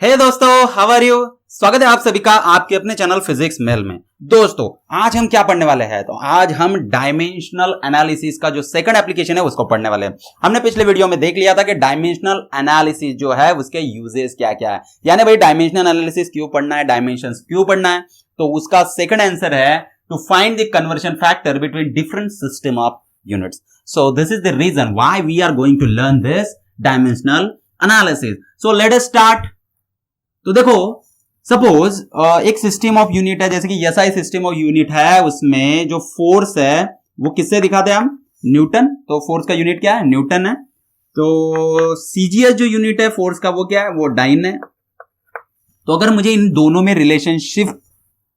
हे दोस्तों, how are you. स्वागत है आप सभी का आपके अपने चैनल फिजिक्स मेल में। दोस्तों, आज हम क्या पढ़ने वाले हैं? तो आज हम डायमेंशनल एनालिसिस का जो सेकंड एप्लीकेशन है उसको पढ़ने वाले हैं। हमने पिछले वीडियो में देख लिया था कि डायमेंशनल एनालिसिस जो है उसके यूजेस क्या क्या है, यानी भाई डायमेंशनल एनालिसिस क्यों पढ़ना है, डायमेंशंस क्यों पढ़ना है। तो उसका सेकंड आंसर है to find the conversion factor between different system of units. So this is the reason why we are going to learn this dimensional analysis. So let us start. तो देखो, suppose एक system of unit है, जैसे कि SI system of unit है, उसमें जो force है वो किससे दिखाते हैं हम? न्यूटन। तो फोर्स का यूनिट क्या है? न्यूटन है। तो सीजीएस जो यूनिट है फोर्स का वो क्या है? वो डाइन है। तो अगर मुझे इन दोनों में रिलेशनशिप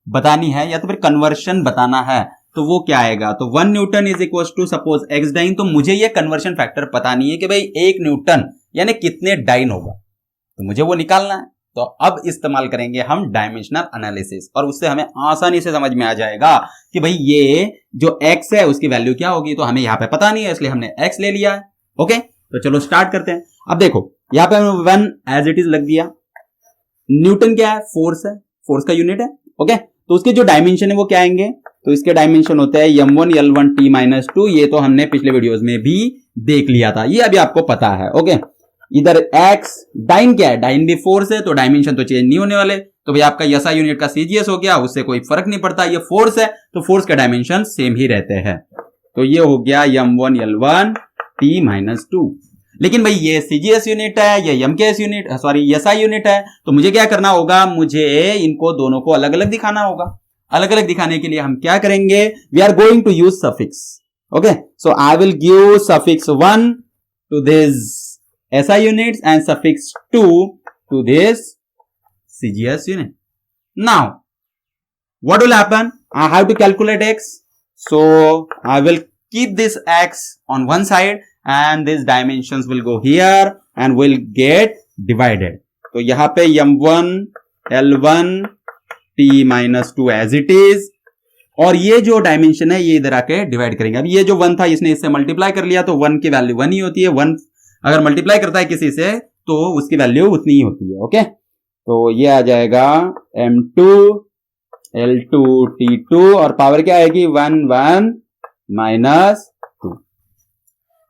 बतानी है या तो फिर कन्वर्शन बताना है तो वो क्या आएगा? तो 1 newton is equal to suppose x dyne. तो मुझे ये कन्वर्शन फैक्टर पता नहीं है कि भाई 1 न्यूटन यानी कितने डाइन होगा, तो मुझे वो निकालना है। तो अब इस्तेमाल करेंगे हम डायमेंशनल एनालिसिस और उससे हमें आसानी से समझ में आ जाएगा कि भाई ये जो x है उसकी वैल्यू क्या होगी। तो हमें यहां पे पता नहीं है इसलिए हमने x ले लिया है। ओके, तो चलो स्टार्ट करते हैं। अब देखो, यहां पे हमने 1 एज इट इज लग दिया। न्यूटन क्या है? फोर्स है, फोर्स का यूनिट है। ओके, तो उसके जो डायमेंशन है वो क्या आएंगे? तो इसके डायमेंशन होते हैं m1 l1 t-2। ये तो हमने पिछले वीडियोस में भी देख लिया था, ये अभी आपको पता है। ओके, इधर x डाइन क्या है? डाइन भी फोर्स है, तो डायमेंशन तो चेंज नहीं होने वाले। तो भाई आपका एसआई यूनिट का सीजीएस हो गया, उससे कोई फर्क नहीं पड़ता, ये फोर्स है तो फोर्स के डायमेंशन सेम ही रहते हैं। तो ये हो गया m1 l1 t-2। लेकिन भाई ये सीजीएस यूनिट है, ये MKS unit sorry SI unit है, तो मुझे क्या करना होगा? मुझे इनको दोनों को अलग अलग दिखाना होगा। अलग अलग दिखाने के लिए हम क्या करेंगे? We are going to use suffix. Okay, so I will give suffix 1 to this SI units and suffix 2 to this CGS unit. Now, what will happen? I have to calculate x. So, I will keep this x on one side and these dimensions will go here and will get divided. तो यहाँ पे m1 l1 t-2 as it is और ये जो dimension है ये इधर आके डिवाइड करेंगे। अब ये जो 1 था इसने इससे मल्टीप्लाई कर लिया तो 1 की वैल्यू 1 ही होती है। 1 अगर मल्टीप्लाई करता है किसी से तो उसकी वैल्यू उतनी ही होती है। ओके, तो ये आ जाएगा m2 l2 t2 और पावर क्या आएगी? 1 1 -2।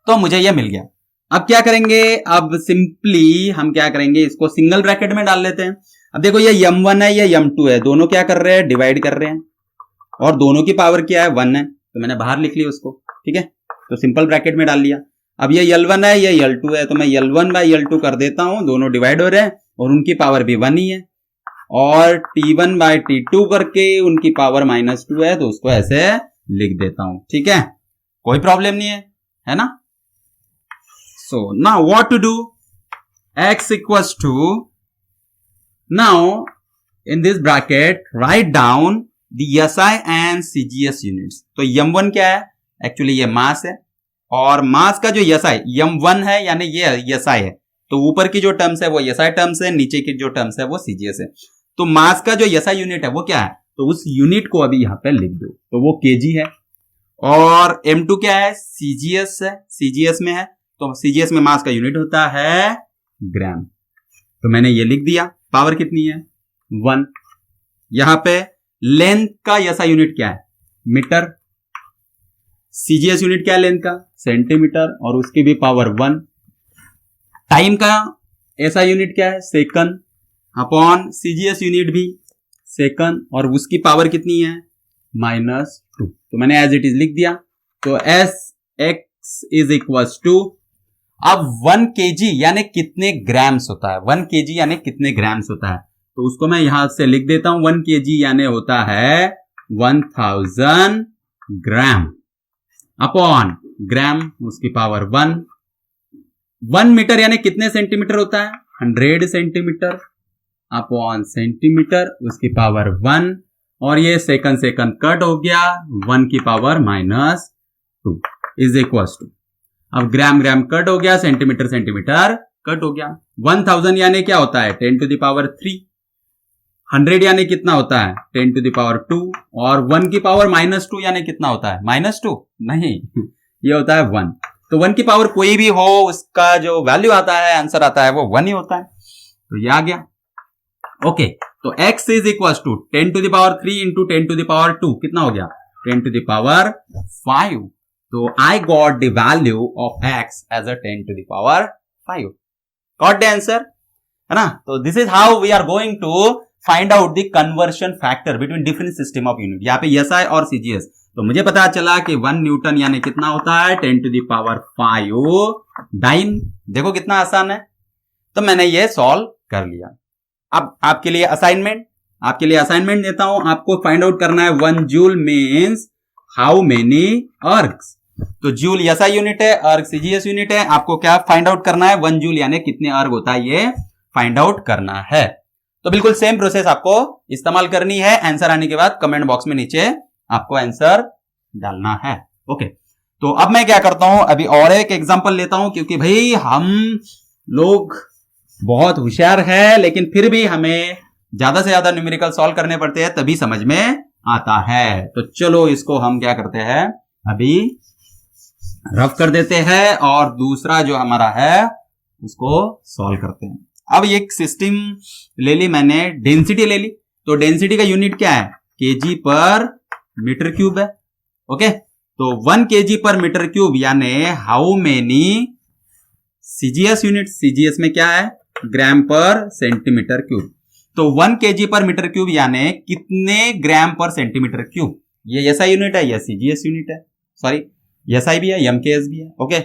तो मुझे ये मिल गया। अब क्या करेंगे? अब सिंपली हम क्या करेंगे? इसको सिंगल ब्रैकेट में डाल लेते हैं। अब देखो, ये m1 है, ये m2 है, दोनों क्या कर रहे हैं? डिवाइड कर रहे हैं और दोनों की पावर क्या है? 1 है, तो मैंने बाहर लिख लिया उसको। ठीक है, तो सिंपल ब्रैकेट में डाल लिया। अब ये L1 है, ये L2 है, तो मैं L1 बाय L2 कर देता हूं, दोनों डिवाइड हो रहे हैं और उनकी पावर भी 1 ही है। और T1 बाय T2 करके उनकी पावर -2 है, तो उसको ऐसे लिख देता हूं। ठीक है, कोई प्रॉब्लम नहीं है ना? So now what to do? x equals to, now in this bracket write down the SI and CGS units. तो m1 क्या है? एक्चुअली ये मास है और मास का जो SI m1 है यानी ये SI है, तो ऊपर की जो टर्म्स है वो SI टर्म्स है, नीचे की जो टर्म्स है वो CGS है। तो मास का जो SI यूनिट है वो क्या है? तो उस यूनिट को अभी यहां पे लिख दो, तो वो kg है। और m2 क्या है? CGS है, CGS में है, तो CGS में मास का यूनिट होता है ग्राम। तो मैंने ये लिख दिया। पावर कितनी है? 1। यहां पे लेंथ का SI यूनिट क्या है? मीटर। सीजीएस यूनिट क्या है लेंथ का? सेंटीमीटर, और उसकी भी पावर 1। टाइम का ऐसा यूनिट क्या है? सेकंड, अपॉन सीजीएस यूनिट भी सेकंड, और उसकी पावर कितनी है? -2। तो मैंने एज इट इज लिख दिया। तो Sx इज इक्वल टू, अब 1 kg यानी कितने ग्राम्स होता है? 1 kg यानी कितने ग्राम्स होता है? तो उसको मैं यहां से लिख देता हूं। 1 kg यानी होता है 1000 ग्राम, अपॉन ग्राम उसकी पावर 1। 1 मीटर यानी कितने सेंटीमीटर होता है? 100 सेंटीमीटर, अपॉन सेंटीमीटर उसकी पावर 1, और ये सेकंड कट हो गया, 1 की पावर -2 इज इक्वल टू, अब ग्राम कट हो गया, सेंटीमीटर कट हो गया। 1000 यानी क्या होता है? 10 to the power 3। 100 यानी कितना होता है? 10 to the power 2, और 1 की पावर -2 यानी कितना होता है? -2 नहीं, ये होता है 1। तो 1 की पावर कोई भी हो उसका जो वैल्यू आता है, आंसर आता है, वो 1 ही होता है। तो ये आ गया। ओके, तो x is equal to 10 to the power 3 into 10 to the power 2 कितना हो गया 10 to the power 5. तो I got the value of x as a 10 to the power 5. Got the answer? है ना. तो this is how we are going to find out the conversion factor between different system of unit. यहाँ पे SI और CGS. तो मुझे पता चला कि 1 न्यूटन यानी कितना होता है 10 to the power 5 डाइन. देखो कितना आसान है. तो मैंने ये सॉल्व कर लिया. अब आपके लिए असाइनमेंट देता हूं. आपको फाइंड आउट करना है 1 जूल मीन्स हाउ मेनी अर्ग्स. तो जूल एसआई यूनिट है, अर्ग सीजीएस यूनिट है. आपको क्या फाइंड आउट करना है 1 जूल यानी कितने अर्ग होता है ये फाइंड आउट करना है. तो बिल्कुल सेम प्रोसेस आपको इस्तेमाल करनी है. आंसर आने के बाद कमेंट बॉक्स में नीचे आपको आंसर डालना है. ओके, तो अब मैं क्या करता हूं अभी और एक एग्जांपल लेता हूं क्योंकि भाई हम लोग बहुत होशियार है लेकिन फिर भी हमें ज्यादा से ज्यादा न्यूमेरिकल सॉल्व करने पड़ते हैं तभी समझ में आता है. तो चलो इसको हम क्या करते हैं अभी रफ कर देते हैं और दूसरा जो हमारा है उसको सॉल्व करते हैं. अब एक सिस्टम ले ली मैंने, डेंसिटी ले ली. तो डेंसिटी का यूनिट क्या है केजी पर मीटर क्यूब है. ओके, तो 1 केजी पर मीटर क्यूब यानी how many CGS unit. CGS में क्या है ग्राम पर सेंटीमीटर क्यूब. तो 1 केजी पर मीटर क्यूब यानी कितने ग्राम पर सेंटीमीटर क्यूब. ये एसआई यूनिट है, ये सीजीएस यूनिट है. सॉरी, एसआई भी है, एमकेएस भी है. ओके,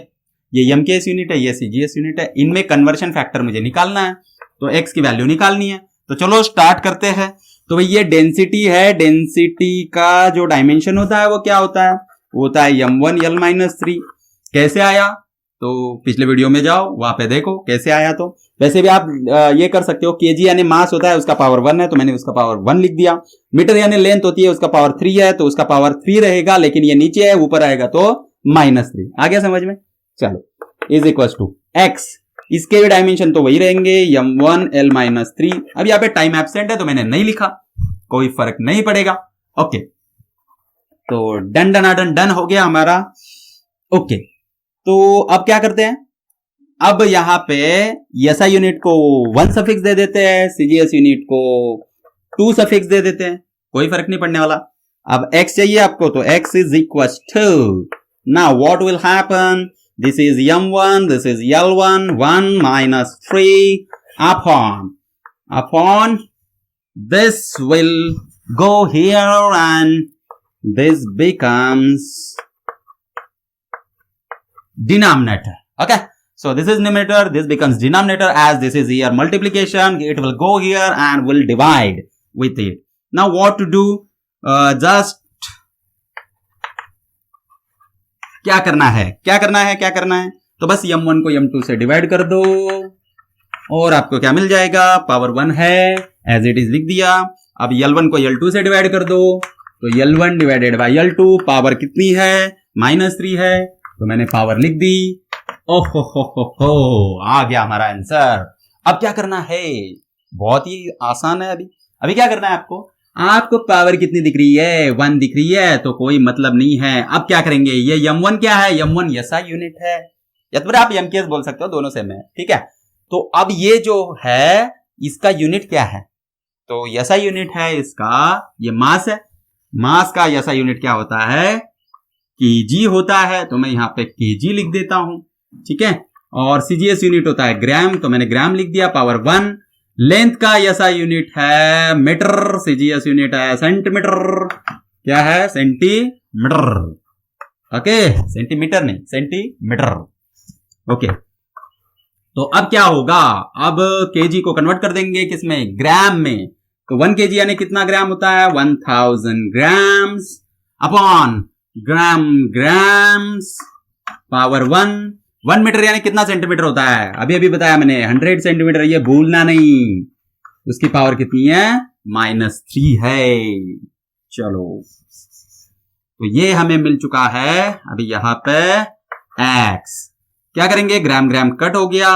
ये एमकेएस यूनिट है, ये सीजीएस यूनिट है. इनमें कन्वर्शन फैक्टर मुझे निकालना है तो एक्स की वैल्यू निकालनी है. तो चलो स्टार्ट करते हैं. तो भाई ये डेंसिटी है. डेंसिटी का जो डायमेंशन होता है वो क्या होता है, वो होता है m1 l-3. कैसे आया तो पिछले वीडियो में जाओ वहां पे देखो कैसे आया. तो वैसे भी आप ये कर सकते हो, केजी यानी मास होता है उसका पावर 1 है तो मैंने उसका पावर 1 लिख दिया. मीटर यानी लेंथ होती है उसका पावर 3 है तो उसका पावर 3 रहेगा, लेकिन ये नीचे है ऊपर आएगा तो -3. आ गया समझ में. चलो इज इक्वल टू एक्स. इसके भी डायमेंशन तो वही रहेंगे m1 l-3. अब यहाँ पे टाइम एब्सेंट है तो मैंने नहीं लिखा, कोई फर्क नहीं पड़ेगा. ओके, तो डन डन डन डन हो गया हमारा. ओके, तो अब क्या करते हैं, अब यहां पे एसआई यूनिट को 1 सफिक्स दे देते हैं, सीजीएस यूनिट को 2 सफिक्स दे देते हैं, कोई फर्क नहीं पड़ने वाला. अब x चाहिए आपको तो x is equal to, now what will happen, this is m1, this is l1, 1 - 3 upon this will go here and this becomes denominator. Okay, so this is numerator, this becomes denominator. As this is here multiplication, it will go here and will divide with it. Now what to do, just क्या करना है तो बस m1 को m2 से divide कर दो और आपको क्या मिल जाएगा, पावर 1 है एज इट इज लिख दिया. अब L1 को L2 से डिवाइड कर दो तो L1 divided by L2, power कितनी है -3 है तो मैंने पावर लिख दी. ओहो आ गया हमारा आंसर. अब क्या करना है, बहुत ही आसान है. अभी क्या करना है आपको पावर कितनी दिख रही है, 1 दिख रही है तो कोई मतलब नहीं है. अब क्या करेंगे, ये m1 क्या है, m1 एसआई यूनिट है या तो फिर आप एमकेएस बोल सकते हो, दोनों सेम है. ठीक है, तो अब ये जो है इसका यूनिट क्या है, तो एसआई यूनिट है इसका, ये मास है. मास का एसआई यूनिट क्या होता है, केजी होता है तो मैं यहां पे केजी लिख देता हूं. ठीक है, और सीजीएस यूनिट होता है ग्राम तो मैंने ग्राम लिख दिया, पावर 1. लेंथ का एसआई यूनिट है मीटर, सीजीएस यूनिट है सेंटीमीटर. क्या है, सेंटीमीटर. ओके, सेंटीमीटर नहीं सेंटीमीटर. ओके, तो अब क्या होगा, अब केजी को कन्वर्ट कर देंगे किसमें, ग्राम में. तो 1 केजी यानी कितना ग्राम होता है, 1000 grams upon grams power 1 metre यानी कितना सेंटीमीटर होता है, अभी बताया मैंने 100 सेंटीमीटर. ये भूलना नहीं, उसकी पावर कितनी है, -3 है. चलो तो ये हमें मिल चुका है. अभी यहां पे x क्या करेंगे, ग्राम ग्राम कट हो गया,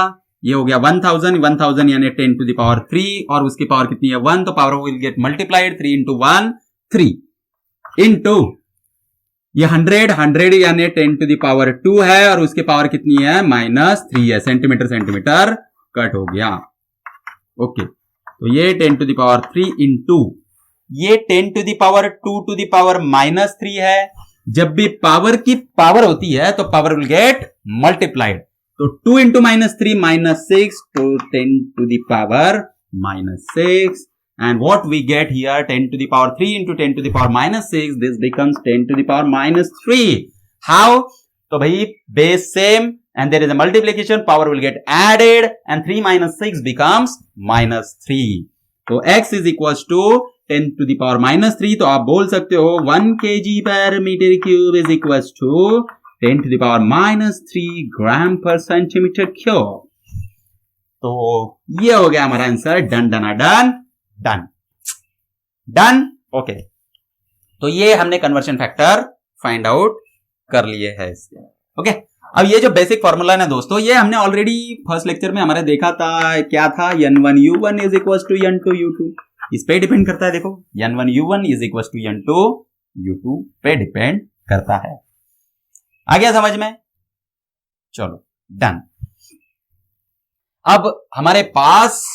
ये हो गया 1000 यानी 10 to the power 3 और उसकी पावर कितनी है 1 तो power will get multiplied 3 into 1 3 into ये 100 यानी 10 to the power 2 है और उसकी पावर कितनी है -3 है. सेंटीमीटर कट हो गया. ओके, तो ये 10 टू द पावर 3 इंटू ये 10 to the power 2 to the power -3 है। जब भी पावर की पावर होती है तो पावर विल गेट मल्टीप्लाइड, तो 2 इंटू -3 -6 तो 10 to the power -6 and what we get here 10 to the power 3 into 10 to the power -6 this becomes 10 to the power -3. How? तो भाई base same and there is a multiplication, power will get added and 3 minus 6 becomes -3. तो x is equals to 10 to the power -3, तो आप बोल सकते हो 1 kg per meter cube is equals to 10 to the power -3 gram per centimeter cube. तो ये हो गया हमारा answer. Done done done done done. Okay, तो ये हमने कन्वर्शन फैक्टर फाइंड आउट कर लिए है इसके। ओके, अब ये जो बेसिक फॉर्मूला है ना दोस्तों, ये हमने ऑलरेडी फर्स्ट लेक्चर में हमारे देखा था। क्या था? n1u1 is equal to n2u2। इस पे डिपेंड करता है। देखो n1u1 is equal to n2u2 पे डिपेंड करता है। आ गया समझ में? चलो डन। अब हमारे पास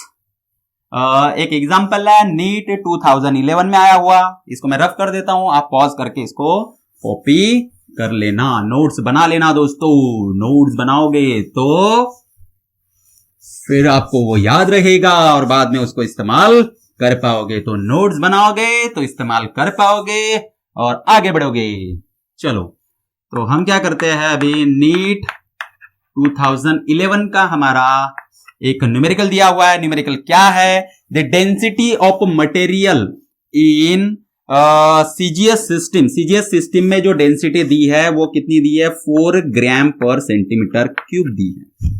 एक एग्जाम्पल है नीट 2011 में आया हुआ। इसको मैं रफ कर देता हूं, आप पॉज करके इसको कॉपी कर लेना, नोट्स बना लेना दोस्तों। नोट्स बनाओगे तो फिर आपको वो याद रहेगा और बाद में उसको इस्तेमाल कर पाओगे। तो नोट्स बनाओगे तो इस्तेमाल कर पाओगे और आगे बढ़ोगे। चलो, तो हम क्या करते हैं अभी, नीट 2011 का हमारा एक न्यूमेरिकल दिया हुआ है। न्यूमेरिकल क्या है? The density of material in CGS system. CGS system में जो डेंसिटी दी है वो कितनी दी है? 4 ग्राम पर सेंटीमीटर क्यूब दी है।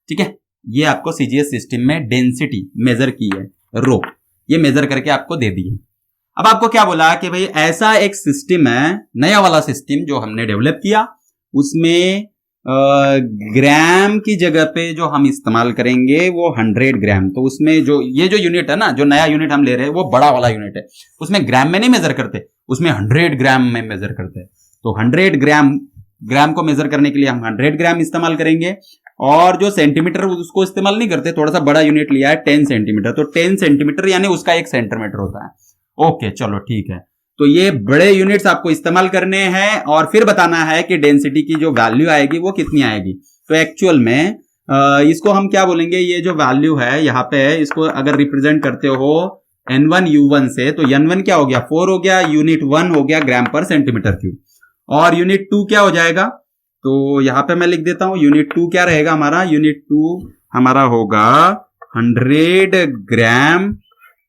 ठीक है, ये आपको सीजीएस सिस्टम में डेंसिटी मेजर की है, रो, ये मेजर करके आपको दे दी है। अब आपको क्या बोला कि भाई ऐसा एक सिस्टम है, नया वाला सिस्टम जो हमने डेवलप किया, उसमें ग्राम की जगह पे जो हम इस्तेमाल करेंगे वो 100 ग्राम। तो उसमें जो ये जो यूनिट है ना, जो नया यूनिट हम ले रहे हैं वो बड़ा वाला यूनिट है, उसमें ग्राम में नहीं मेजर करते, उसमें 100 ग्राम में मेजर करते हैं। तो 100 ग्राम को मेजर करने के लिए हम 100 ग्राम इस्तेमाल करेंगे। और जो सेंटीमीटर उसको इस्तेमाल नहीं करते, थोड़ा सा बड़ा यूनिट लिया है 10 सेंटीमीटर, तो 10 सेंटीमीटर यानी उसका 1 सेंटीमीटर होता है। ओके चलो ठीक है, तो ये बड़े यूनिट्स आपको इस्तेमाल करने हैं और फिर बताना है कि डेंसिटी की जो वैल्यू आएगी वो कितनी आएगी। तो एक्चुअल में इसको हम क्या बोलेंगे, ये जो वैल्यू है यहाँ पे, इसको अगर रिप्रेजेंट करते हो n1u1 से, तो n1 क्या हो गया? 4 हो गया, यूनिट 1 हो गया ग्राम पर सेंटीमीटर क्यूब, और यूनिट 2 क्या हो जाएगा? तो यहाँ पे मैं लिख देता हूं, यूनिट 2 क्या रहेगा हमारा? यूनिट 2 हमारा होगा 100 ग्राम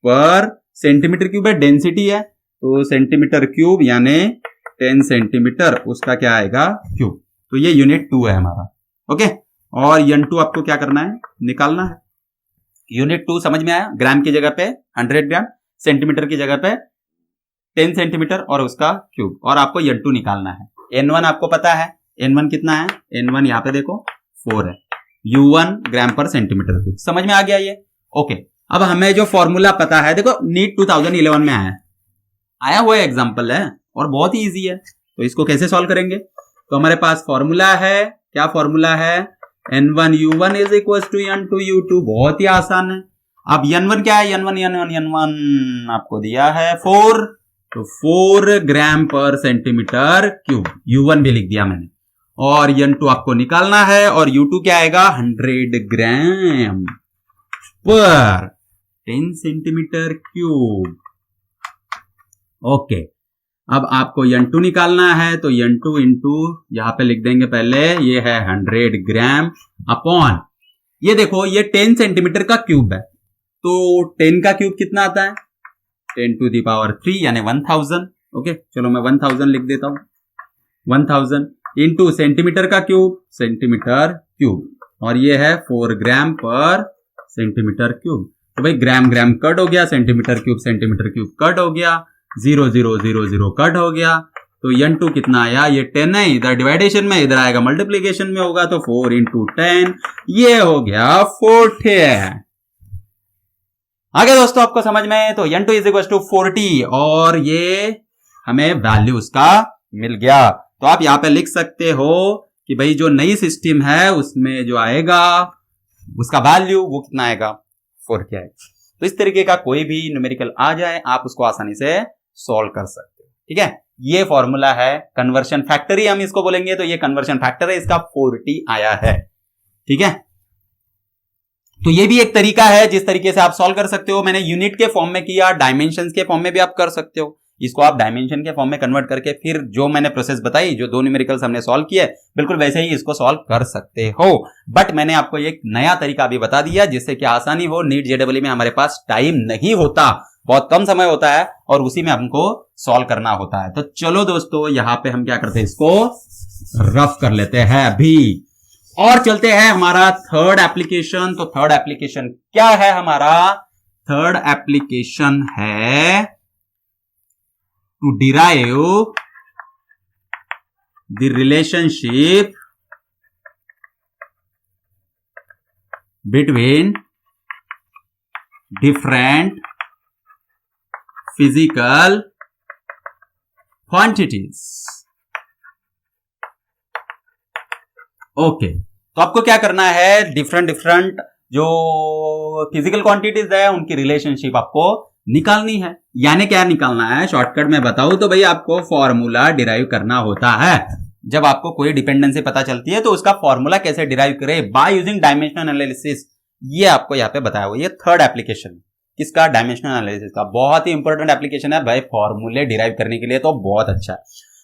पर सेंटीमीटर क्यूब है, डेंसिटी है, तो सेंटीमीटर क्यूब यानी 10 सेंटीमीटर, उसका क्या आएगा? क्यूब। तो ये यूनिट 2 है हमारा। ओके, और n2 आपको क्या करना है? निकालना है। यूनिट 2 समझ में आया? ग्राम की जगह पे 100 ग्राम, सेंटीमीटर की जगह पे 10 सेंटीमीटर और उसका क्यूब, और आपको n2 निकालना है। n1 आपको पता है, n1 कितना है? n1 यहाँ पे देखो 4 है, u1 ग्राम पर सेंटीमीटर क्यूब। समझ में आ गया ये? ओके, अब हमें जो फॉर्मूला पता है, देखो नीट 2011 में आया हुआ एग्जाम्पल है और बहुत ही इजी है। तो इसको कैसे सॉल्व करेंगे? तो हमारे पास फॉर्मूला है, क्या फॉर्मूला है? n1u1 is equal to n2u2। बहुत ही आसान है। अब n1 क्या है? n1 आपको दिया है 4, तो 4 ग्राम पर सेंटीमीटर क्यूब, u1 भी लिख दिया मैंने, और n2 आपको निकालना है, और u2 क्या आएगा? 100 ग्राम पर 10 सेंटीमीटर क्यूब। ओके, अब आपको n2 निकालना है, तो n2 इंटू यहां पे लिख देंगे पहले, ये है 100 ग्राम अपॉन, ये देखो ये 10 सेंटीमीटर का क्यूब है, तो 10 का क्यूब कितना आता है? 10 टू द पावर 3 यानी 1000। ओके, चलो मैं 1000 लिख देता हूं, 1000 इंटू सेंटीमीटर का क्यूब, सेंटीमीटर क्यूब, और ये है 4 ग्राम पर सेंटीमीटर क्यूब। तो भाई ग्राम ग्राम कट हो गया, सेंटीमीटर क्यूब कट हो गया, 0 0 0 0 कट हो गया, तो n2 कितना आया? ये 10 है, इधर डिवाइडेशन में, इधर आएगा मल्टीप्लीकेशन में होगा, तो 4 इंटू 10, ये हो गया 40। आगे दोस्तों आपको समझ में? तो n2 इज इक्वल टू 40, और ये हमें वैल्यू उसका मिल गया। तो आप यहां पे लिख सकते हो कि भाई जो नई सिस्टम है उसमें जो आएगा उसका वैल्यू वो कितना आएगा? 40 आएगा। तो इस तरीके का कोई भी न्यूमेरिकल आ जाए आप उसको आसानी से सॉल्व कर सकते हो। ठीक है, ये फॉर्मूला है कन्वर्शन फैक्टर ही हम इसको बोलेंगे, तो ये कन्वर्शन फैक्टर है, इसका 40 आया है। ठीक है, तो ये भी एक तरीका है जिस तरीके से आप सॉल्व कर सकते हो। मैंने यूनिट के फॉर्म में किया, डायमेंशंस के फॉर्म में भी आप कर सकते हो। इसको आप डायमेंशन के फॉर्म में कन्वर्ट करके फिर जो मैंने प्रोसेस बताई, जो 2 न्यूमेरिकल्स हमने सॉल्व किए, बिल्कुल वैसे ही इसको सॉल्व कर सकते हो। बट मैंने आपको एक नया तरीका भी बता दिया जिससे कि आसानी हो। नीट जेडब्ल्यू में हमारे पास टाइम नहीं होता, बहुत कम समय होता है और उसी में हमको सॉल्व करना होता है। तो चलो दोस्तों, यहां पे हम क्या करते हैं, इसको रफ कर लेते हैं अभी और चलते हैं हमारा थर्ड एप्लीकेशन। तो थर्ड एप्लीकेशन क्या है हमारा? थर्ड एप्लीकेशन है to derive the relationship between different physical quantities. Okay, तो आपको क्या करना है, डिफरेंट जो फिजिकल क्वांटिटीज है उनकी रिलेशनशिप आपको निकालनी है। यानी क्या निकालना है, शॉर्टकट में बताऊं तो भाई आपको फॉर्मूला डिराइव करना होता है। जब आपको कोई डिपेंडेंसी पता चलती है तो उसका फॉर्मूला कैसे डिराइव करें बाय यूजिंग डायमेंशनल एनालिसिस, ये आपको यहाँ पे बताया हुआ। ये थर्ड एप्लीकेशन किसका? डायमेंशनल एनालिसिस का। बहुत ही इंपॉर्टेंट एप्लीकेशन है भाई फॉर्मूले डिराइव करने के लिए, तो बहुत अच्छा है।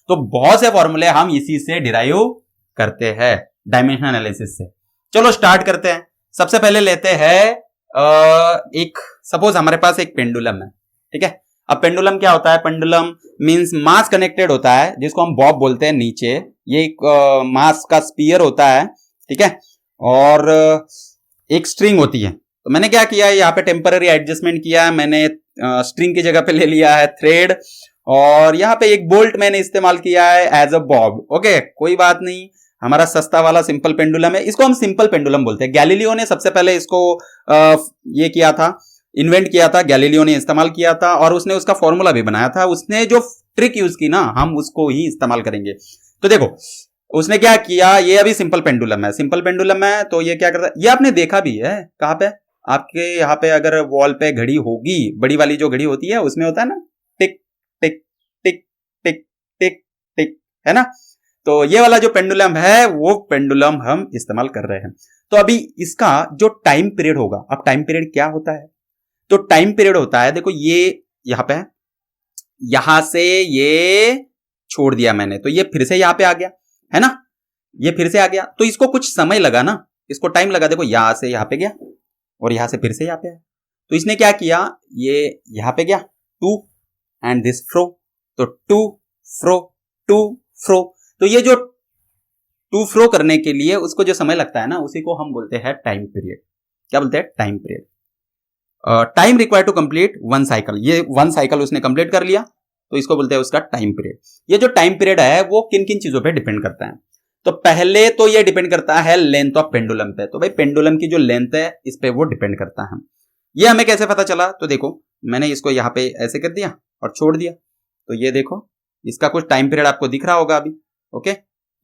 तो बहुत से फॉर्मूले हम इसी से डिराइव करते हैं, डायमेंशनल एनालिसिस से। चलो स्टार्ट करते हैं। सबसे पहले लेते हैं एक, सपोज हमारे पास एक पेंडुलम है। ठीक है, अब पेंडुलम क्या होता है? पेंडुलम मींस मास कनेक्टेड होता है, जिसको हम बॉब बोलते हैं नीचे। ये एक मास का स्पीयर होता है। ठीक है, और एक स्ट्रिंग होती है। तो मैंने क्या किया है, यहाँ पे टेम्पररी एडजस्टमेंट किया है मैंने, स्ट्रिंग की जगह पे ले लिया है थ्रेड, और यहाँ पे एक बोल्ट मैंने इस्तेमाल किया है एज अ बॉब। ओके, कोई बात नहीं, हमारा सस्ता वाला सिंपल पेंडुलम है, इसको हम सिंपल पेंडुलम बोलते हैं। गैलीलियो ने सबसे पहले इसको ये किया था, इन्वेंट किया था, गैलीलियो ने इस्तेमाल किया था और उसने उसका फॉर्मूला भी बनाया था। उसने जो ट्रिक यूज की ना, हम उसको ही इस्तेमाल करेंगे। तो देखो उसने क्या किया, ये अभी सिंपल पेंडुलम है, सिंपल पेंडुलम है। तो ये क्या करता है, ये आपने देखा भी है कहां पे, आपके यहाँ पे अगर वॉल पे घड़ी होगी, बड़ी वाली जो घड़ी होती है उसमें होता है ना टिक टिक टिक टिक टिक टिक, है ना। तो ये वाला जो पेंडुलम है वो पेंडुलम हम इस्तेमाल कर रहे हैं। तो अभी इसका जो टाइम पीरियड होगा, अब टाइम पीरियड क्या होता है, तो टाइम पीरियड होता है, देखो ये यहां पे है, यहां से ये छोड़ दिया मैंने, तो ये फिर से यहां पे आ गया, है ना, ये फिर से आ गया। तो इसको कुछ समय लगा ना, इसको टाइम लगा। देखो यहां से यहां पे गया और यहां से फिर से यहां पे आया। तो इसने क्या किया, ये यहां पे गया टू एंड दिस फ्रो, तो टू फ्रो टू फ्रो। तो ये जो टू फ्रो करने के लिए उसको जो समय लगता है ना, उसी को हम बोलते हैं टाइम पीरियड। क्या बोलते हैं? Time period. Time required to complete one cycle, ये वन साइकिल उसने कंप्लीट कर लिया, तो इसको बोलते हैं उसका टाइम पीरियड। ये जो टाइम पीरियड है वो किन किन चीजों पे डिपेंड करता है, तो पहले तो ये डिपेंड करता है लेंथ ऑफ पेंडुलम पे। तो भाई पेंडुलम की जो लेंथ है इस पे वो डिपेंड करता है। ये हमें कैसे पता चला, तो देखो मैंने इसको यहाँ पे ऐसे कर दिया और छोड़ दिया, तो ये देखो इसका कुछ टाइम पीरियड आपको दिख रहा होगा अभी। ओके,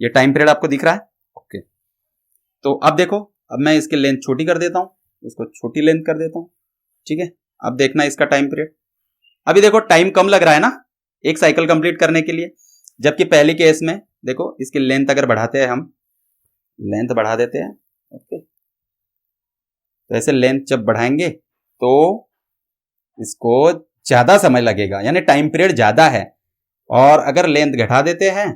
ये टाइम पीरियड आपको दिख रहा है। ओके, तो अब देखो, अब मैं इसकी लेंथ छोटी कर देता हूं, इसको छोटी लेंथ कर देता हूं। ठीक है, अब देखना इसका टाइम पीरियड, अभी देखो टाइम कम लग रहा है ना एक साइकिल कंप्लीट करने के लिए, जबकि पहले केस में देखो इसकी लेंथ अगर बढ़ाते हैं, हम लेंथ बढ़ा देते हैं। ओके, तो ऐसे लेंथ जब बढ़ाएंगे तो इसको ज्यादा समय लगेगा, यानी टाइम पीरियड ज्यादा है। और अगर लेंथ घटा देते हैं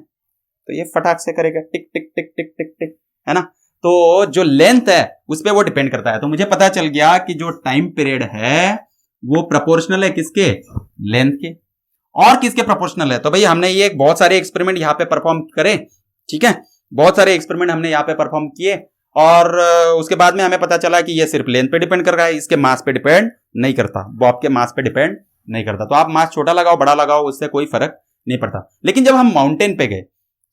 तो ये फटाक से करेगा, टिक टिक टिक टिक टिक टिक, है ना। तो जो लेंथ है उस पर वो डिपेंड करता है। तो मुझे पता चल गया कि जो टाइम पीरियड है वो प्रोपोर्शनल है किसके, लेंथ के। और किसके प्रोपोर्शनल है, तो भाई हमने ये बहुत सारे एक्सपेरिमेंट यहाँ पे परफॉर्म करे। ठीक है, बहुत सारे एक्सपेरिमेंट हमने यहाँ पे परफॉर्म किए और उसके बाद में हमें पता चला कि ये सिर्फ लेंथ पे डिपेंड कर रहा है, इसके मास पे डिपेंड नहीं करता, बॉब के मास पे डिपेंड नहीं करता। तो आप मास छोटा लगाओ बड़ा लगाओ उससे कोई फर्क नहीं पड़ता। लेकिन जब हम माउंटेन पे गए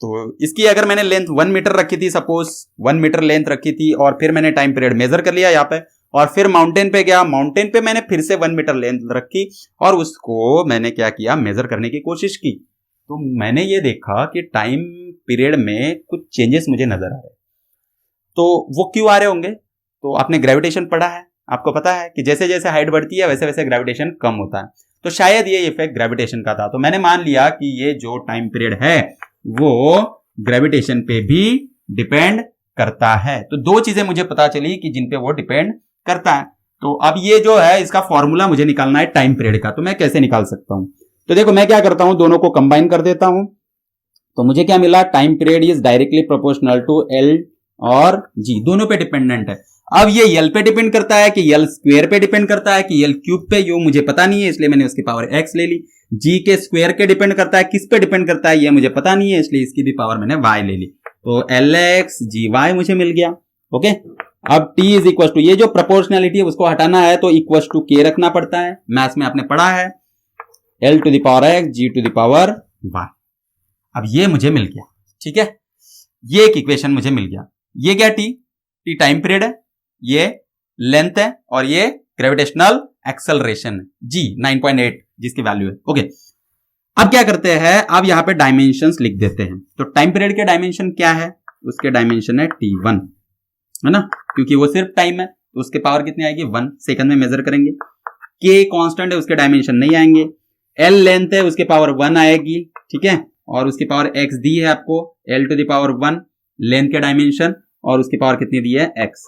तो इसकी अगर मैंने लेंथ 1 मीटर रखी थी, सपोज 1 मीटर लेंथ रखी थी, और फिर मैंने टाइम पीरियड मेजर कर लिया यहाँ पे, और फिर माउंटेन पे गया, माउंटेन पे मैंने फिर से 1 मीटर लेंथ रखी और उसको मैंने क्या किया, मेजर करने की कोशिश की। तो मैंने ये देखा कि टाइम पीरियड में कुछ चेंजेस मुझे नजर आ रहे। तो वो क्यों आ रहे होंगे, तो आपने ग्रेविटेशन पढ़ा है, आपको पता है कि जैसे जैसे हाइट बढ़ती है वैसे वैसे ग्रेविटेशन कम होता है, तो शायद ये इफेक्ट ग्रेविटेशन का था। तो मैंने मान लिया कि ये जो टाइम पीरियड है वो ग्रेविटेशन पे भी डिपेंड करता है। तो दो चीजें मुझे पता चली कि जिन पे वो डिपेंड करता है। तो अब ये जो है इसका फॉर्मूला मुझे निकालना है टाइम पीरियड का, तो मैं कैसे निकाल सकता हूं? तो देखो मैं क्या करता हूं, दोनों को कंबाइन कर देता हूं। तो मुझे क्या मिला, time period is directly proportional to L और जी, दोनों पे डिपेंडेंट है। अब ये यल पे डिपेंड करता है कि यल स्क्वायर पे डिपेंड करता है कि यल क्यूब पे, यू मुझे पता नहीं है इसलिए मैंने उसकी पावर एक्स ले ली। जी के स्क्वायर के डिपेंड करता है, किस पे डिपेंड करता है ये मुझे पता नहीं है इसलिए इसकी भी पावर मैंने वाई ले ली। तो एल एक्स जी वाई मुझे मिल गया। ओके, अब t इज इक्वल टू, ये जो प्रोपोर्शनलिटी है उसको हटाना है तो इक्वल टू के रखना पड़ता है, मैथ्स में आपने पढ़ा है, l to the power x g to the power y। अब ये मुझे मिल गया, ठीक है, ये एक इक्वेशन मुझे मिल गया। ये क्या t टाइम पीरियड है, ये लेंथ है और ये ग्रेविटेशनल एक्सेलरेशन है g 9.8 जिसकी वैल्यू है। ओके, अब क्या करते हैं, अब यहां पे डायमेंशंस लिख देते हैं। तो टाइम पीरियड के डायमेंशन क्या है, उसके डायमेंशन है t1, है ना, क्योंकि वो सिर्फ टाइम है तो उसके पावर कितनी आएगी 1 सेकंड में मेजर करेंगे। k कांस्टेंट है उसके डायमेंशन नहीं आएंगे। l लेंथ है उसके पावर 1 आएगी, ठीक है, और उसकी पावर x दी है आपको, l to the power 1 length के डायमेंशन, और उसकी पावर कितनी दी है x।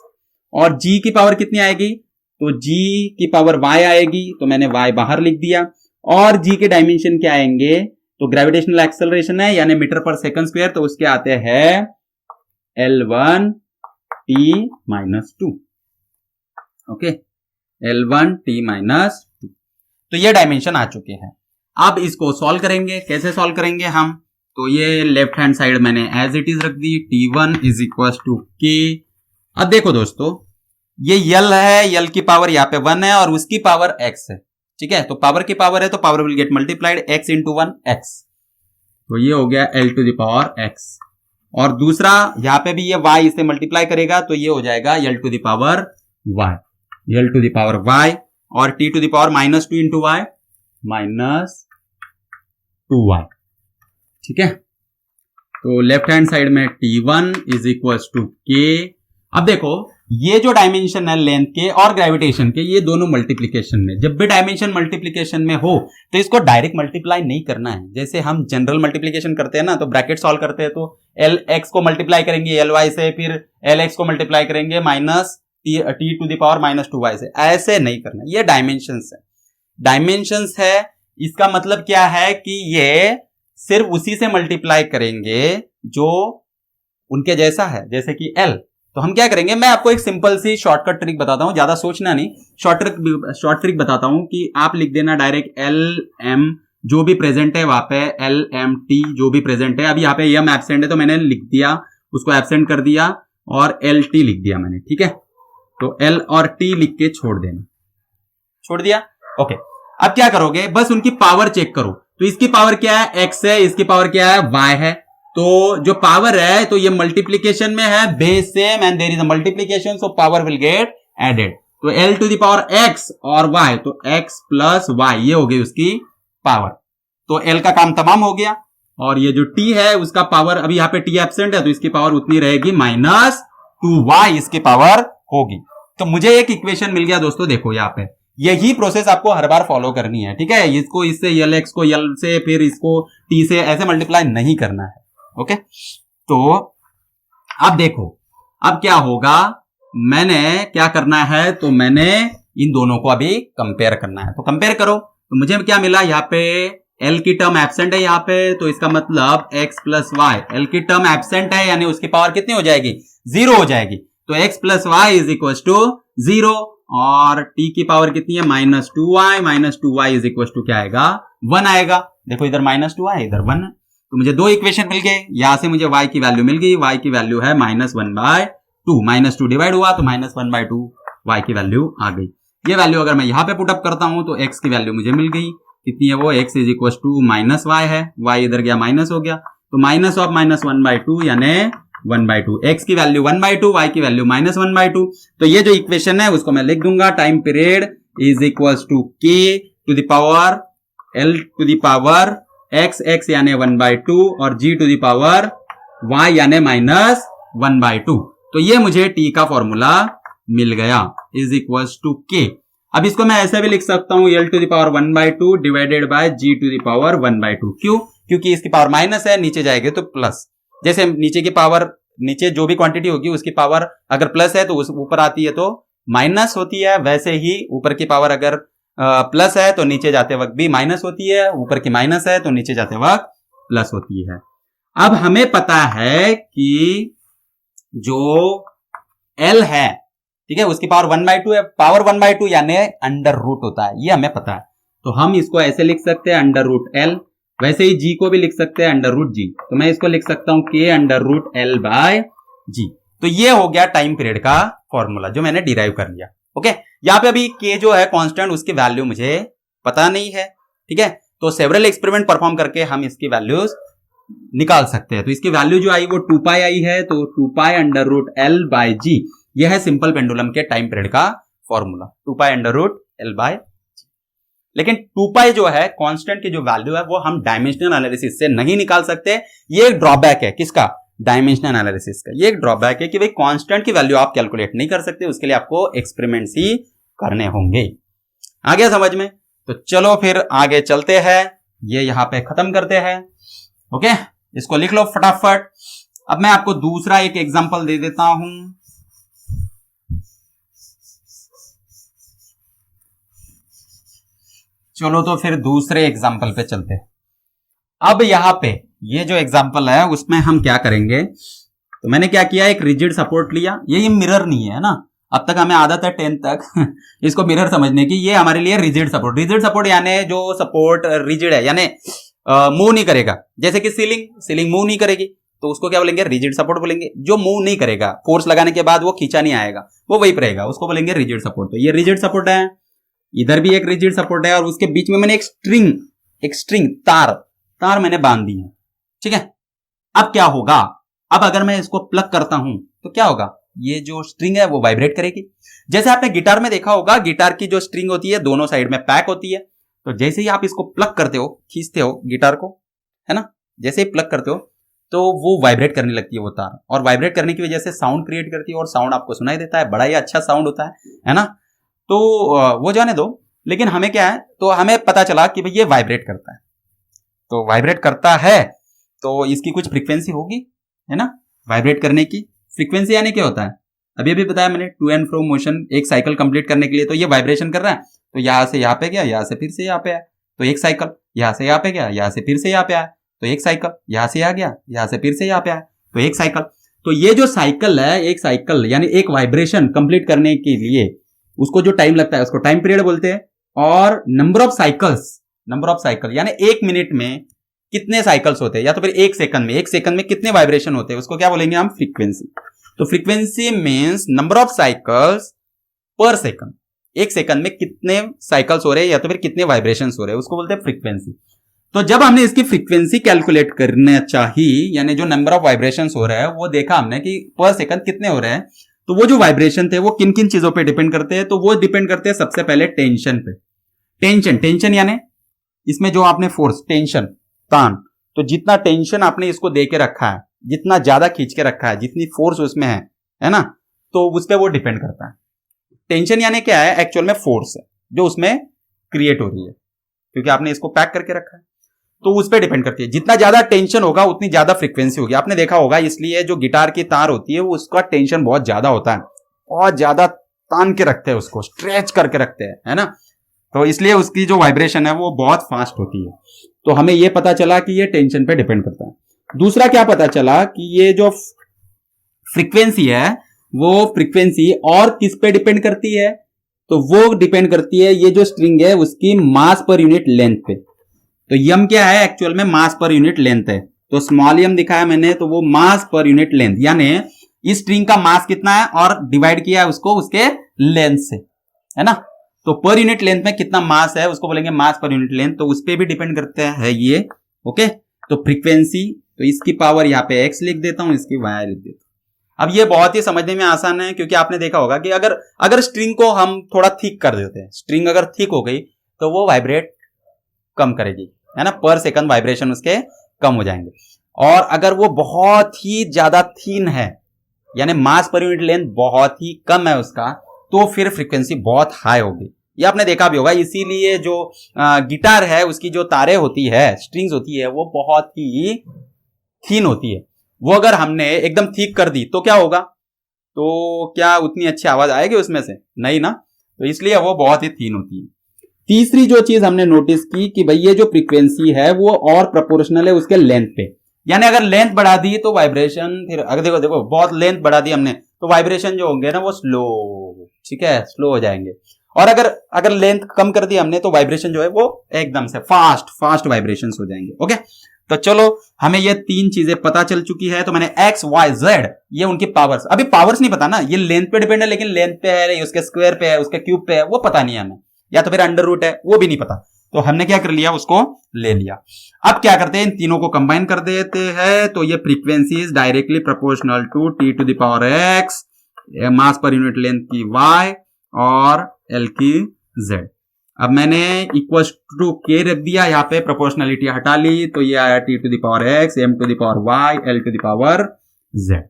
और g की पावर कितनी आएगी, तो g की पावर y आएगी, तो मैंने y बाहर लिख दिया। और g के डायमेंशन क्या आएंगे, तो ग्रेविटेशनल एक्सेलरेशन है यानी मीटर पर सेकंड स्क्वायर, तो उसके आते हैं L1 t minus 2। Okay, L1 t minus 2। तो ये डायमेंशन आ चुके हैं। अब इसको सॉल्व करेंगे, कैसे सॉल्व करेंगे हम, तो ये लेफ्ट हैंड साइड मैंने एज इट इज रख दी, t1 is equal to k। अब देखो दोस्तों, ये यल है, यल की पावर यहाँ पे 1 है और उसकी पावर x है, ठीक है, तो पावर की पावर है तो power will get multiplied, x into 1 x, तो ये हो गया l to the power x। और दूसरा यहां पे भी ये y इसे मल्टीप्लाई करेगा तो ये हो जाएगा l to the power y, l to the power y, और t to the power minus 2 into y minus 2y, ठीक है। तो लेफ्ट हैंड साइड में t1 is equal to k। अब देखो ये जो डायमेंशन है लेंथ के और ग्रेविटेशन के, ये दोनों मल्टीप्लीकेशन में, जब भी डायमेंशन मल्टीप्लीकेशन में हो तो इसको डायरेक्ट मल्टीप्लाई नहीं करना है। जैसे हम जनरल मल्टीप्लीकेशन करते हैं ना, तो ब्रैकेट सॉल्व करते हैं तो एल एक्स को मल्टीप्लाई करेंगे एल वाई से, फिर एल एक्स को मल्टीप्लाई करेंगे minus T to the power minus 2y से, ऐसे नहीं करना। ये डायमेंशंस है, डायमेंशंस है, इसका मतलब क्या है कि ये सिर्फ उसी से मल्टीप्लाई करेंगे जो उनके जैसा है, जैसे कि l। तो हम क्या करेंगे, मैं आपको एक सिंपल सी शॉर्टकट ट्रिक बताता हूं, ज्यादा सोचना नहीं, शॉर्ट ट्रिक बताता हूं कि आप लिख देना डायरेक्ट एल एम जो भी प्रेजेंट है वहां पे, एल एम टी जो भी प्रेजेंट है। अब यहाँ पे एम एब्सेंट है तो मैंने लिख दिया, उसको एब्सेंट कर दिया और एल टी लिख दिया मैंने, ठीक है। तो एल और टी लिख के छोड़ देना, छोड़ दिया। ओके, अब क्या करोगे, बस उनकी पावर चेक करो। तो इसकी पावर क्या है, एक्स है, इसकी पावर क्या है, वाई है। तो जो पावर है तो ये मल्टीप्लीकेशन में है, base same and there is a multiplication, so power will get added. तो l to the power x और वाई, तो एक्स प्लस वाई ये हो गई उसकी पावर। तो एल का काम तमाम हो गया। और ये जो टी है उसका पावर, अभी यहाँ पे टी एब्सेंट है तो इसकी पावर उतनी रहेगी माइनस 2y इसकी पावर होगी। तो मुझे एक इक्वेशन मिल गया दोस्तों, देखो यहाँ पे यही प्रोसेस आपको हर बार फॉलो करनी है, ठीक है। इसको इससे यल एक्स को यल से, फिर इसको टी से, ऐसे मल्टीप्लाई नहीं करना है। ओके, तो अब देखो अब क्या होगा, मैंने क्या करना है, तो मैंने इन दोनों को अभी कंपेयर करना है। तो कंपेयर करो, तो मुझे क्या मिला, यहाँ पे L की टर्म एब्सेंट है यहाँ पे, तो इसका मतलब x प्लस वाई, L की टर्म एब्सेंट है यानी उसकी पावर कितनी हो जाएगी, 0 हो जाएगी। तो x plus Y is equal to 0, और t की पावर कितनी है, minus 2y, minus 2y is equal to क्या आएगा, 1 आएगा। देखो इधर माइनस 2 है, इधर 1 है, तो मुझे दो इक्वेशन मिल गए। यहां से मुझे y की वैल्यू मिल गई, y की वैल्यू है माइनस 1/2, माइनस 2 डिवाइड हुआ तो माइनस 1/2 y की वैल्यू आ गई। ये वैल्यू अगर मैं यहाँ पे पुटअप करता हूं तो x की वैल्यू मुझे मिल गई, कितनी है वो, x is equal to minus y है, y इधर गया माइनस हो गया, तो माइनस ऑफ माइनस 1/2 यानी 1/2, x की वैल्यू 1/2, y की वैल्यू माइनस 1/2। तो ये जो इक्वेशन है उसको मैं लिख दूंगा, time period is equal to k to the power l to the power x यानी 1/2 और g to the power y यानी माइनस 1/2। तो ये मुझे t का फॉर्मूला मिल गया इज इक्वल्स टू के। अब इसको मैं ऐसे भी लिख सकता हूं L to the power 1/2 divided by G to the power 1/2। क्यों? क्योंकि इसकी पावर माइनस है, नीचे जाएंगे तो प्लस। जैसे नीचे की पावर, नीचे जो भी क्वांटिटी होगी उसकी पावर अगर प्लस है तो उस ऊपर आती है तो माइनस होती है, वैसे ही ऊपर की पावर अगर प्लस है तो नीचे जाते वक्त भी माइनस होती है, ऊपर की माइनस है तो नीचे जाते वक्त प्लस होती है। अब हमें पता है कि जो L है, ठीक है, उसकी पावर 1/2 है। पावर 1/2 यानी अंडर रूट होता है, ये हमें पता है। तो हम इसको ऐसे लिख सकते हैं अंडर रूट L। वैसे ही G को भी लिख सकते हैं अंडर रूट G। तो मैं इसको लिख सकता हूं K under root L by G। तो ये हो गया टाइम पीरियड का फॉर्मूला जो मैंने डिराइव कर लिया। ओके, यहाँ पे अभी K जो है कांस्टेंट, उसकी वैल्यू मुझे पता नहीं है, ठीक है। तो सेवरल एक्सपेरिमेंट परफॉर्म करके हम इसकी वैल्यूज निकाल सकते हैं। तो इसकी वैल्यू जो आई वो 2 पाई आई है, तो 2 pi under root L by G, यह है सिंपल पेंडुलम के टाइम पीरियड का formula, 2 pi under root L by G। लेकिन 2 पाई जो है कांस्टेंट की जो वैल्यू है वो हम डायमेंशनल एनालिसिस से नहीं निकाल सकते। ये एक ड्रॉबैक है, किसका? डायमेंशनल एनालिसिस का। ये एक ड्रॉबैक है कि भाई कांस्टेंट की वैल्यू आप कैलकुलेट नहीं कर सकते, उसके लिए आपको एक्सपेरिमेंट्स ही करने होंगे। आ गया समझ में? तो चलो फिर आगे चलते हैं, ये यहां पे खत्म करते हैं। ओके, इसको लिख लो फटाफट। अब मैं आपको दूसरा एक एग्जांपल दे देता हूं। चलो तो फिर दूसरे एग्जांपल पे चलते हैं। अब यहां पे ये जो एग्जांपल है उसमें हम क्या करेंगे, तो मैंने क्या किया, एक रिजिड सपोर्ट लिया। ये मिरर नहीं है ना, अब तक हमें आदत है 10th तक इसको मिरर समझने की। ये हमारे लिए रिजिड सपोर्ट। रिजिड सपोर्ट यानी जो सपोर्ट रिजिड है, यानी मूव नहीं करेगा। जैसे कि सीलिंग मूव नहीं करेगी तो उसको क्या बोलेंगे? रिजिड सपोर्ट बोलेंगे। जो मूव नहीं करेगा, फोर्स लगाने के बाद वो खींचा नहीं आएगा, वो वही पर रहेगा, उसको बोलेंगे रिजिड सपोर्ट। तो ये रिजिड सपोर्ट है, इधर भी एक रिजिड सपोर्ट है, और उसके बीच में मैंने एक स्ट्रिंग तार मैंने बांध दी है, ठीक है। अब क्या होगा, अब अगर मैं इसको प्लग करता हूं तो क्या होगा, ये जो स्ट्रिंग है वो वाइब्रेट करेगी। जैसे आपने गिटार में देखा होगा, गिटार की जो स्ट्रिंग होती है दोनों साइड में पैक होती है। तो जैसे ही आप इसको प्लग करते हो, खींचते हो गिटार को, है ना, जैसे ही प्लग करते हो तो वो वाइब्रेट करने लगती है वो तार, और वाइब्रेट करने की वजह से साउंड क्रिएट करती है, और साउंड आपको सुनाई देता है, बड़ा ही अच्छा साउंड होता है ना। तो वो जाने दो, लेकिन हमें क्या है, तो हमें पता चला कि भाई ये वाइब्रेट करता है। तो वाइब्रेट करता है तो इसकी कुछ फ्रीक्वेंसी होगी, है ना। वाइब्रेट करने की फ्रीक्वेंसी यानी क्या होता है, अभी बताया मैंने, टू एंड फ्रो मोशन, एक साइकिल कंप्लीट करने के लिए। तो ये वाइब्रेशन कर रहा है, तो यहां से यहां पे गया, यहां से फिर से यहां पे आया, तो एक साइकिल, यहां से यहां पे गया, यहां से फिर से यहां पे आया, तो एक साइकिल, यहां से यहां गया, यहां से फिर से यहां पे आया, तो एक साइकिल। तो ये जो साइकिल है, एक साइकिल यानी एक वाइब्रेशन कंप्लीट करने के लिए उसको जो टाइम लगता है उसको टाइम पीरियड बोलते हैं। और नंबर ऑफ साइकिल यानी एक मिनट में कितने साइकिल्स होते हैं, या तो फिर एक सेकंड में कितने वाइब्रेशन होते हैं, उसको क्या बोलेंगे हम? फ्रीक्वेंसी। तो frequency means number of cycles पर सेकंड, एक सेकंड में कितने साइकिल्स हो रहे हैं या तो फिर कितने वाइब्रेशंस हो रहे हैं, उसको बोलते हैं फ्रीक्वेंसी। तो जब हमने इसकी फ्रीक्वेंसी कैलकुलेट करना चाहिए, यानी जो नंबर ऑफ वाइब्रेशंस हो रहे हैं वो देखा हमने कि पर सेकंड कितने हो रहे हैं, तो वो जो वाइब्रेशन थे वो किन किन चीजों पे डिपेंड करते हैं, तो वो डिपेंड करते हैं सबसे पहले टेंशन पे। टेंशन यानी इसमें जो आपने फोर्स, टेंशन, तान, तो जितना टेंशन आपने इसको दे के रखा है, जितना ज्यादा खींच के रखा है, जितनी फोर्स उसमें है ना, तो उस पर वो डिपेंड करता है। टेंशन यानी क्या है, एक्चुअल में फोर्स है जो उसमें क्रिएट हो रही है, क्योंकि आपने इसको पैक करके रखा है, तो उस पर डिपेंड करती है। जितना ज्यादा टेंशन होगा उतनी ज्यादा फ्रीक्वेंसी होगी। आपने देखा होगा, इसलिए जो गिटार की तार होती है वो उसका टेंशन बहुत ज्यादा होता है, बहुत ज्यादा तान के रखते हैं उसको, स्ट्रेच करके रखते हैं, है ना। तो इसलिए उसकी जो वाइब्रेशन है वो बहुत फास्ट होती है। तो हमें ये पता चला कि ये टेंशन पे डिपेंड करता है। दूसरा क्या पता चला कि ये जो फ्रीक्वेंसी है वो फ्रीक्वेंसी और किस पे डिपेंड करती है, तो वो डिपेंड करती है ये जो स्ट्रिंग है उसकी मास पर यूनिट लेंथ पे। तो यम क्या है, एक्चुअल में मास पर यूनिट लेंथ है। तो स्मॉल यम दिखाया मैंने, तो वो मास पर यूनिट लेंथ, यानी इस स्ट्रिंग का मास कितना है और डिवाइड किया है उसको उसके लेंथ से, है ना। तो पर यूनिट लेंथ में कितना मास है उसको बोलेंगे मास पर यूनिट लेंथ, तो उस पर भी डिपेंड करते हैं ये। ओके, तो फ्रीक्वेंसी, तो इसकी पावर यहाँ पे एक्स लिख देता हूं, इसकी वाई लिख देता हूं। अब ये बहुत ही समझने में आसान है, क्योंकि आपने देखा होगा कि अगर स्ट्रिंग को हम थोड़ा थिक कर देते हैं, स्ट्रिंग अगर थिक हो गई तो वो वाइब्रेट कम करेगी, है ना, पर सेकंड वाइब्रेशन उसके कम हो जाएंगे। और अगर वो बहुत ही ज्यादा थीन है, यानी मास पर यूनिट लेंथ बहुत ही कम है उसका, तो फिर फ्रीक्वेंसी बहुत हाई होगी। ये आपने देखा भी होगा, इसीलिए जो गिटार है उसकी जो तारें होती है, स्ट्रिंग्स होती है, वो बहुत ही थीन होती है। वो अगर हमने एकदम थिक कर दी तो क्या होगा, तो क्या उतनी अच्छी आवाज आएगी उसमें से? नहीं ना, तो इसलिए वो बहुत ही थीन होती है। तीसरी जो चीज हमने नोटिस की कि भाई ये जो फ्रीक्वेंसी है वो और प्रोपोर्शनल है उसके लेंथ पे, यानी अगर लेंथ बढ़ा दी तो वाइब्रेशन, फिर अगर देखो देखो बहुत लेंथ बढ़ा दी हमने तो वाइब्रेशन जो होंगे ना वो स्लो, ठीक है, स्लो हो जाएंगे। और अगर लेंथ कम कर दी हमने तो वाइब्रेशन जो है वो एकदम से फास्ट वाइब्रेशन हो जाएंगे। ओके, तो चलो हमें ये तीन चीजें पता चल चुकी है। तो मैंने एक्स वाई जेड ये उनकी पावर्स, अभी पावर्स नहीं पता ना, ये लेंथ पे डिपेंड है, लेकिन लेंथ पे है, उसके स्क्वायर पे है, उसके क्यूब पे है, वो पता नहीं है हमें, या तो फिर अंडर रूट है, वो भी नहीं पता। तो हमने क्या कर लिया, उसको ले लिया। अब क्या करते हैं, इन तीनों को कंबाइन कर देते हैं, तो ये frequency is directly proportional to T to the power X mass पर यूनिट लेंथ की वाई और एल की जेड। अब मैंने इक्वल टू के रख दिया, यहाँ पे प्रोपोर्शनलिटी हटा ली, तो ये आया T to the power X M to the power Y L to the power Z.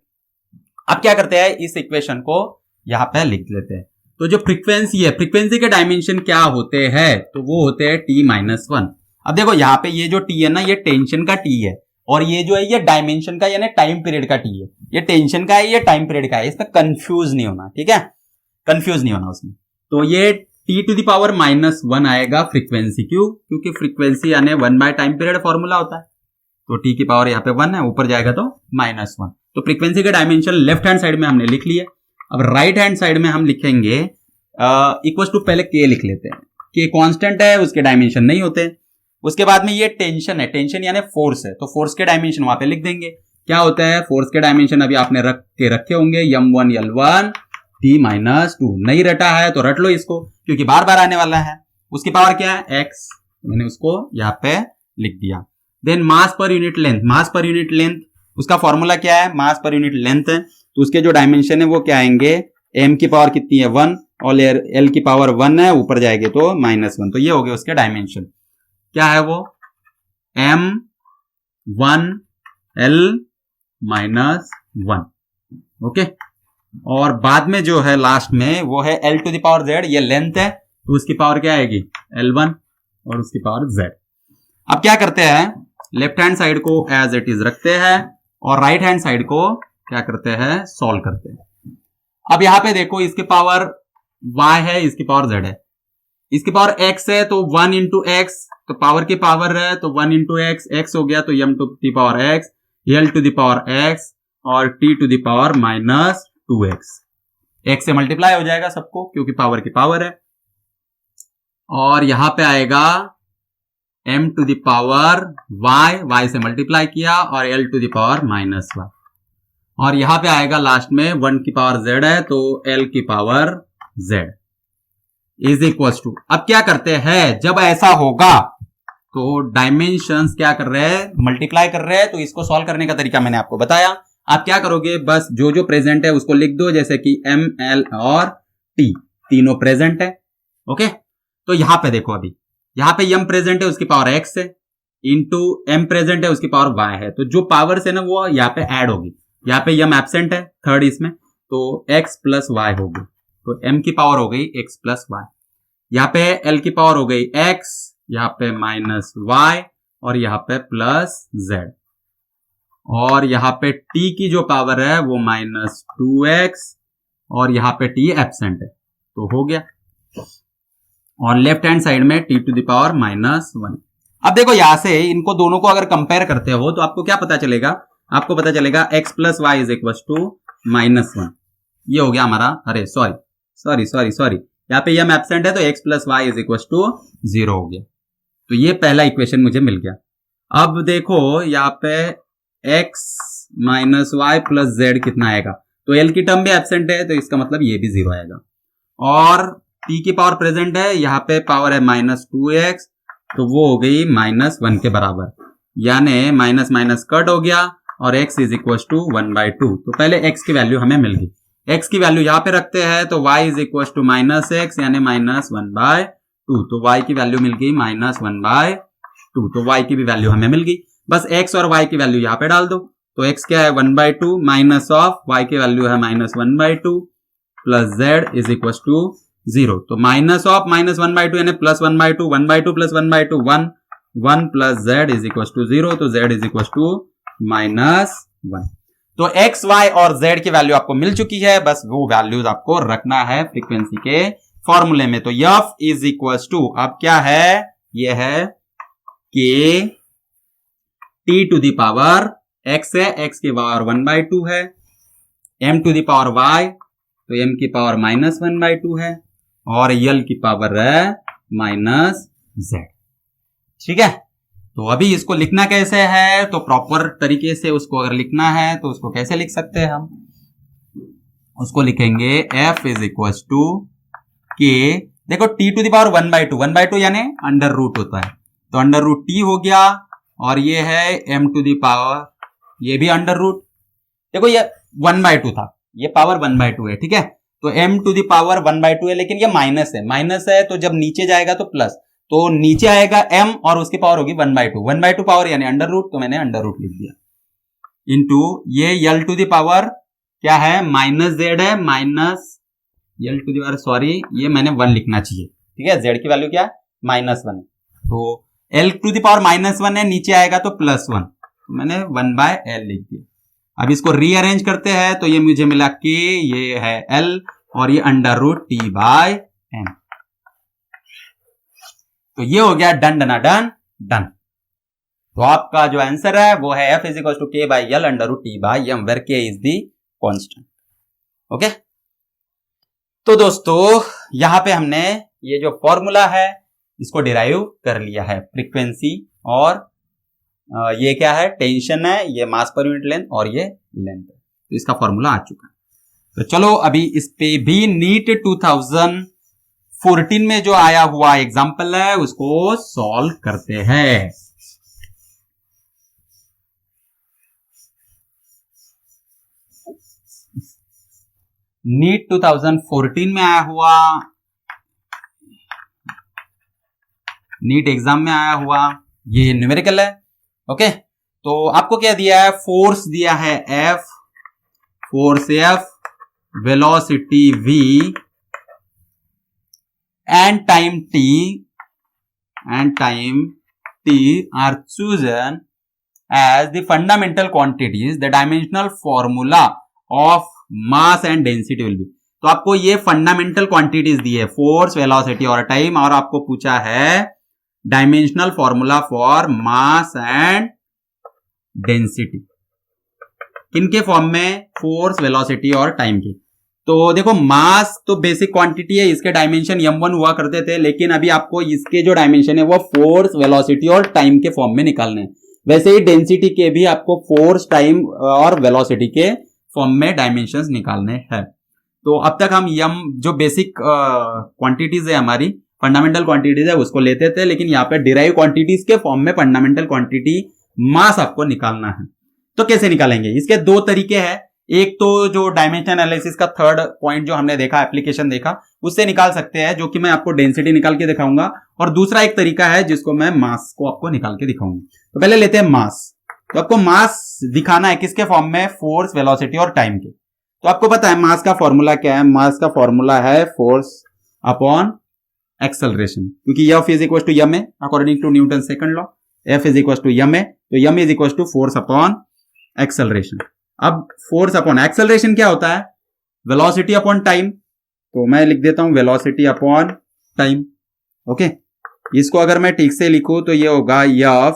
अब क्या करते हैं, इस इक्वेशन को यहाँ पे लिख लेते हैं। तो जो फ्रीक्वेंसी है, फ्रीक्वेंसी के डायमेंशन क्या होते हैं, तो वो होते हैं टी माइनस वन। अब देखो यहाँ पे ये जो टी है ना, ये टेंशन का टी है, और ये जो है ये डायमेंशन का यानी टाइम पीरियड का टी है। ये टेंशन का है, ये टाइम पीरियड का है, इसमें कंफ्यूज नहीं होना, ठीक है, कंफ्यूज नहीं होना उसमें। तो ये T to the power minus one आएगा फ्रीक्वेंसी, क्यों, क्योंकि फ्रीक्वेंसी यानी one by time period formula होता है, तो टी की पावर यहाँ पे वन है, ऊपर जाएगा तो माइनस वन। तो फ्रीक्वेंसी का डायमेंशन लेफ्ट हैंड साइड में हमने लिख लिया। अब राइट हैंड साइड में हम लिखेंगे इक्वल टू, पहले के लिख लेते हैं, के कांस्टेंट है, उसके डायमेंशन नहीं होते। उसके बाद में ये टेंशन है, टेंशन यानी फोर्स है, तो फोर्स के डायमेंशन वहां पे लिख देंगे। क्या होता है फोर्स के डायमेंशन, अभी आपने रखे होंगे m1 l1 t minus two, नहीं रटा है तो रट लो इसको, क्योंकि बार बार आने वाला है। उसकी पावर क्या है x, मैंने उसको यहाँ पे लिख दिया। देन मास पर यूनिट लेंथ, मास पर यूनिट लेंथ उसका फॉर्मूला क्या है, मास पर यूनिट लेंथ है, तो उसके जो डायमेंशन है वो क्या आएंगे, m की पावर कितनी है 1 और l की पावर 1 है, ऊपर जाएंगे तो -1, तो ये हो गए उसके डायमेंशन। क्या है वो, m1 l -1, ओके। और बाद में जो है लास्ट में वो है l to the power z, ये लेंथ है, तो उसकी पावर क्या आएगी l1 और उसकी पावर z। अब क्या करते हैं, लेफ्ट हैंड साइड को एज इट इज रखते हैं और राइट हैंड साइड को क्या करते हैं, सॉल्व करते हैं। अब यहां पे देखो, इसकी पावर y है, इसकी पावर z है, इसकी पावर x है, तो 1 इंटू एक्स, तो पावर की पावर है, तो 1 इंटू एक्स, x हो गया तो m to the power x, l to the power x और t to the power -2x। x से मल्टीप्लाई हो जाएगा सबको, क्योंकि पावर की पावर है। और यहां पे आएगा m to the power y से मल्टीप्लाई किया और l टू द पावर -1। और यहां पे आएगा लास्ट में 1 की पावर z है, तो l की power z is equal to. अब क्या करते हैं, जब ऐसा होगा तो डायमेंशंस क्या कर रहे हैं, मल्टीप्लाई कर रहे हैं, तो इसको सॉल्व करने का तरीका मैंने आपको बताया। आप क्या करोगे, बस जो जो प्रेजेंट है उसको लिख दो, जैसे कि m l और t तीनों प्रेजेंट है, ओके। तो यहां पे देखो, अभी यहां पे m प्रेजेंट है, उसकी पावर x है, इंटू m प्रेजेंट है, उसकी पावर y है, तो जो पावर है ना वो यहाँ पे ऐड होगी। यहाँ पे m एब्सेंट है थर्ड इसमें, तो x प्लस y होगी, तो m की पावर हो गई x प्लस y। यहाँ पे l की पावर हो गई x, यहाँ पे -y और यहाँ पे प्लस z। और यहाँ पे t की जो पावर है वो -2x और यहाँ पे t एब्सेंट है, तो हो गया। और लेफ्ट हैंड साइड में t टू द पावर -1। अब देखो यहां से इनको दोनों को अगर कंपेयर करते हो तो आपको क्या पता चलेगा, आपको पता चलेगा x plus Y is equal to -1। ये हो गया हमारा, अरे सॉरी यहाँ पे m एब्सेंट है, तो x plus Y is equal to 0 हो गया। तो ये पहला इक्वेशन मुझे मिल गया। अब देखो यहाँ पे x minus Y plus Z कितना आएगा, तो l की टर्म भी एब्सेंट है, तो इसका मतलब ये भी 0 आएगा। और t की पावर प्रेजेंट है, यहाँ पे पावर है -2x, तो वो हो गई -1 के बराबर, यानी माइनस माइनस कट हो गया और x इज इक्वल टू 1/2। तो पहले x की वैल्यू हमें मिल गई, x की वैल्यू यहाँ पे रखते हैं, तो y is equal to -x यानी -1/2, तो y की वैल्यू मिल गई -1/2, तो y की भी वैल्यू हमें मिल गई। बस x और y की वैल्यू यहाँ पे डाल दो, तो x क्या है 1/2 माइनस ऑफ y की वैल्यू है -1/2 plus z is equal to 0। तो माइनस ऑफ -1/2 यानी plus 1/2, 1/2 plus 1/2 1, 1 plus z is equal to 0, तो z इज इक्वल टू -1। तो x, y और z की वैल्यू आपको मिल चुकी है, बस वो वैल्यूज आपको रखना है फ्रीक्वेंसी के फॉर्मूले में। तो f इज इक्वल टू अब क्या है, ये है k t to the power x है, x की पावर 1/2 है, m to the power y तो m की पावर -1/2 है और l की पावर है -z। ठीक है, तो अभी इसको लिखना कैसे है, तो प्रॉपर तरीके से उसको अगर लिखना है तो उसको कैसे लिख सकते हैं हम, उसको लिखेंगे f is equal to k, देखो t टू द पावर 1/2 यानी अंडर रूट होता है, तो अंडर रूट t हो गया, और ये है m टू द पावर, ये भी अंडर रूट, देखो ये 1/2 था, ये पावर 1/2 है। ठीक है, तो m टू द पावर 1/2 है, लेकिन ये माइनस है तो जब नीचे जाएगा तो प्लस, तो नीचे आएगा m और उसकी पावर होगी 1/2 पावर यानी अंडर रूट, तो मैंने अंडर रूट लिख दिया, इनटू ये l टू द पावर क्या है -z है, minus l to the power, sorry ये मैंने 1 लिखना चाहिए। ठीक है, z की वैल्यू क्या है -1 है, तो l टू द पावर -1 है, नीचे आएगा तो +1, तो मैंने 1/l लिख दिया। अब इसको रीअरेंज करते हैं तो ये मुझे मिला कि ये है l और ये अंडर रूट t/m, तो ये हो गया डन डना डन डन। तो आपका जो आंसर है वो है f is equal to k/l under root t/m, where k is the constant. Okay, तो दोस्तों यहां पे हमने ये जो फॉर्मूला है इसको डिराइव कर लिया है, फ्रीक्वेंसी और ये क्या है, टेंशन है, ये मास पर यूनिट लेंथ और ये लेंथ है, तो इसका फॉर्मूला आ चुका है। तो चलो अभी इस पे भी नीट 2014 में जो आया हुआ एग्जाम्पल है उसको सॉल्व करते हैं। नीट 2014 में आया हुआ, नीट एग्जाम में आया हुआ ये न्यूमेरिकल है। ओके, तो आपको क्या दिया है, फोर्स दिया है F, force F, velocity V and time t are chosen as the fundamental quantities, the dimensional formula of mass and density will be। तो आपको ये फंडामेंटल क्वांटिटीज दी है, फोर्स, वेलोसिटी और टाइम, और आपको पूछा है dimensional formula for mass and density, किनके फॉर्म में, फोर्स, वेलोसिटी और टाइम के। तो देखो मास तो बेसिक क्वांटिटी है, इसके डायमेंशन m1 हुआ करते थे, लेकिन अभी आपको इसके जो डायमेंशन है वो फोर्स, वेलोसिटी और टाइम के फॉर्म में निकालने हैं। वैसे ही डेंसिटी के भी आपको फोर्स, टाइम और वेलोसिटी के फॉर्म में डायमेंशंस निकालने हैं। तो अब तक हम जो बेसिक क्वांटिटीज है हमारी, फंडामेंटल क्वांटिटीज है, उसको लेते थे, लेकिन यहाँ पे डिराइव क्वांटिटीज के फॉर्म में फंडामेंटल क्वांटिटी मास आपको निकालना है। तो कैसे निकालेंगे, इसके दो तरीके हैं। एक तो जो डायमेंशन एनालिसिस का थर्ड पॉइंट जो हमने देखा, एप्लीकेशन देखा, उससे निकाल सकते हैं, जो कि मैं आपको डेंसिटी निकाल के दिखाऊंगा, और दूसरा एक तरीका है जिसको मैं मास को आपको निकाल के दिखाऊंगा। तो पहले लेते हैं मास। तो आपको मास दिखाना है किसके फॉर्म में, फोर्स, वेलोसिटी और टाइम के। तो आपको पता है मास का फॉर्मूला क्या है, मास का फॉर्मूला है फोर्स अपॉन एक्सेलरेशन, क्योंकि F is equal to m है according to Newton second law, F is equal to m है, तो m is equal to force upon acceleration. अब फोर्स अपॉन एक्सेलरेशन क्या होता है, वेलोसिटी अपॉन टाइम, तो मैं लिख देता हूं वेलोसिटी अपॉन टाइम। ओके, इसको अगर मैं ठीक से लिखूं तो ये होगा F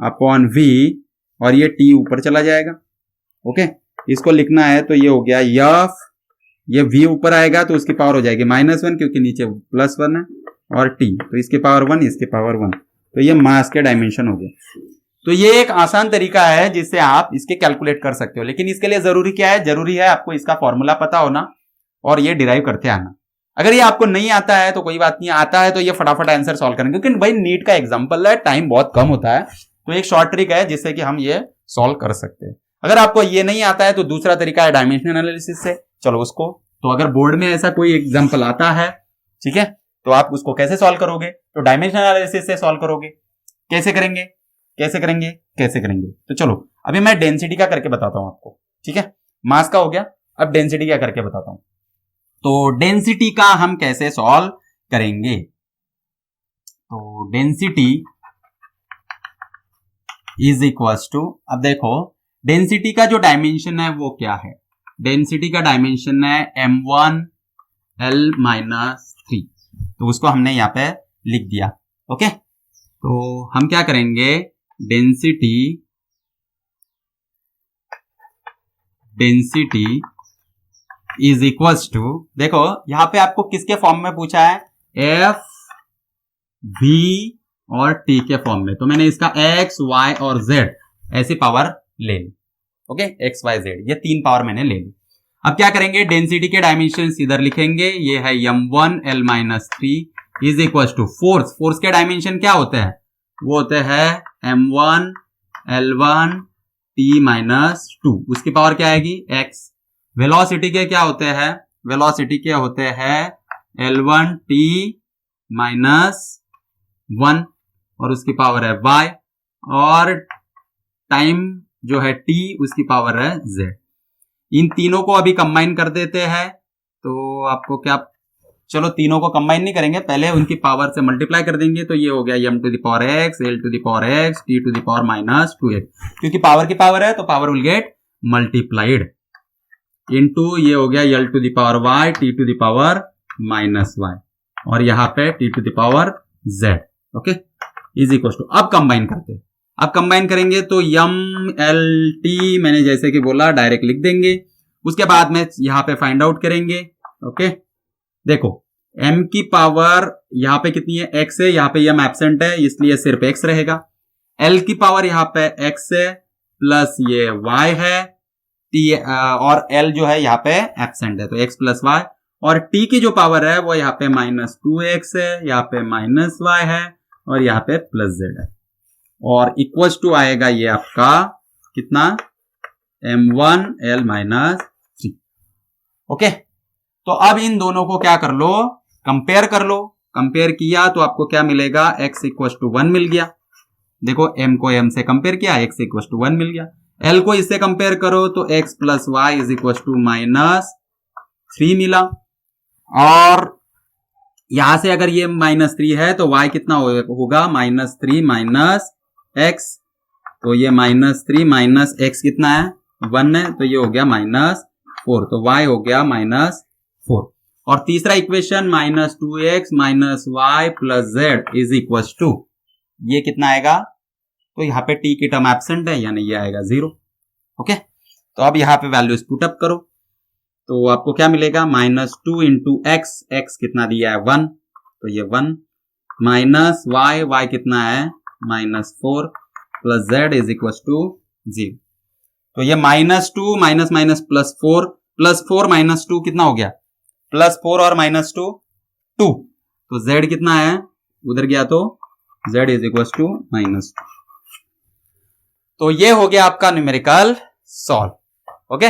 अपॉन V, और ये T ऊपर चला जाएगा। ओके, इसको लिखना है तो ये हो गया F, ये V ऊपर आएगा तो उसकी पावर हो जाएगी -1, क्योंकि नीचे +1 है, और T तो इसकी पावर 1, इसकी पावर 1, तो ये मास के डायमेंशन हो गए। तो ये एक आसान तरीका है जिससे आप इसके कैलकुलेट कर सकते हो, लेकिन इसके लिए जरूरी क्या है, जरूरी है आपको इसका फॉर्मूला पता होना और ये डिराइव करते आना। अगर ये आपको नहीं आता है तो कोई बात नहीं, आता है तो ये फटाफट आंसर सॉल्व करेंगे, क्योंकि भाई नीट का एग्जांपल है, टाइम बहुत कम होता है, तो एक शॉर्ट ट्रिक है जिससे कि हम ये सॉल्व कर सकते हैं। अगर आपको ये नहीं आता है तो दूसरा तरीका है डायमेंशन एनालिसिस से, चलो उसको, तो अगर बोर्ड में ऐसा कोई एग्जाम्पल आता है, ठीक है, तो आप उसको कैसे सॉल्व करोगे, तो डायमेंशन एनालिसिस से सॉल्व करोगे। कैसे करेंगे, कैसे करेंगे तो चलो अभी मैं डेंसिटी का करके बताता हूं आपको, ठीक है। मास का हो गया, अब डेंसिटी का करके बताता हूं। तो डेंसिटी का हम कैसे सॉल्व करेंगे, तो डेंसिटी इज इक्वल्स टू, अब देखो डेंसिटी का जो डायमेंशन है वो क्या है, डेंसिटी का डायमेंशन है m1 l माइनस 3, तो उसको हमने यहाँ पे लिख दिया, ओके। तो हम क्या करेंगे, डेंसिटी इज इक्वल्स टू, देखो यहां पे आपको किसके फॉर्म में पूछा है, एफ वी और टी के फॉर्म में, तो मैंने इसका एक्स वाई और जेड ऐसी पावर ले ली, ओके, एक्स वाई जेड ये 3 पावर मैंने ले ली। अब क्या करेंगे, डेंसिटी के डायमेंशन इधर लिखेंगे, ये है m1 l माइनस 3 इज इक्वल टू फोर्स के डायमेंशन क्या होते हैं, वो होते हैं m1 l1 t माइनस 2, उसकी पावर क्या आएगी x। वेलोसिटी के क्या होते हैं, वेलोसिटी के होते हैं l1 t माइनस 1 और उसकी पावर है y, और टाइम जो है t उसकी पावर है z। इन तीनों को अभी कंबाइन कर देते हैं, तो आपको क्या, चलो तीनों को कंबाइन नहीं करेंगे, पहले उनकी पावर से मल्टीप्लाई कर देंगे, तो ये हो गया m to the power x, l to the power x, t to the power minus 2x, क्योंकि पावर की पावर है तो power will get multiplied, into ये हो गया l to the power y, t to the power minus y, और यहाँ पे t to the power z, okay, is equal to, अब कंबाइन करते हैं, अब कंबाइन करेंगे तो m l t मैंने जैसे कि बोला डायरेक्ट लिख देंगे, उसके बाद में यहाँ पे फाइंड आउट करेंगे, ओके। देखो m की पावर यहाँ पे कितनी है, x है, यहाँ पे m एब्सेंट है इसलिए सिर्फ x रहेगा, l की पावर यहाँ पे x है प्लस ये y है, t और l जो है यहाँ पे एब्सेंट है तो x प्लस y, और t की जो पावर है वो यहाँ पे माइनस 2x है, यहाँ पे माइनस y है और यहाँ पे प्लस z है, और इक्वल्स टू आएगा ये आपका कितना, m1 l माइनस 3, ओके। तो अब इन दोनों को क्या कर लो, कंपेयर कर लो, कंपेयर किया तो आपको क्या मिलेगा, x इक्वल टू 1 मिल गया, देखो m को m से कंपेयर किया, x इक्वल टू 1 मिल गया, l को इससे कंपेयर करो तो x plus y is equal to minus 3 मिला, और यहां से अगर ये माइनस 3 है तो y कितना होगा, माइनस 3 माइनस x, तो ये माइनस 3 माइनस x कितना है 1 है, तो ये हो गया माइनस 4, तो y हो गया माइनस 4, और तीसरा equation minus 2x minus y plus z is equal to, ये कितना आएगा, तो यहाँ पे t की टर्म एब्सेंट है यानी ये आएगा 0, ओके। तो अब यहाँ पे वैल्यूज पुट अप करो तो आपको क्या मिलेगा, माइनस 2 इंटू एक्स, एक्स कितना दिया है 1, तो ये 1 माइनस वाई, वाई कितना है minus 4 plus Z is equal to 0, तो ये minus 2 minus minus plus 4 minus 2 कितना हो गया, प्लस 4 और माइनस 2 2, तो जेड कितना है उधर गया तो Z is equal to minus 2, तो ये हो गया आपका न्यूमेरिकल सॉल्व, ओके।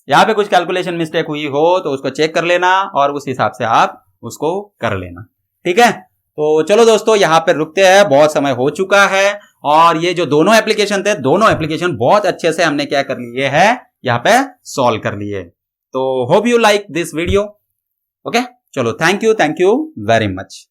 यहां पे कुछ कैलकुलेशन मिस्टेक हुई हो तो उसको चेक कर लेना और उस हिसाब से आप उसको कर लेना, ठीक है। तो चलो दोस्तों यहां पे रुकते हैं, बहुत समय हो चुका है, और ये जो दोनों एप्लीकेशन थे, दोनों एप्लीकेशन बहुत अच्छे से हमने क्या कर लिए है, यहाँ पे सॉल्व कर लिए। तो hope you like this video, okay. चलो थैंक यू वेरी मच।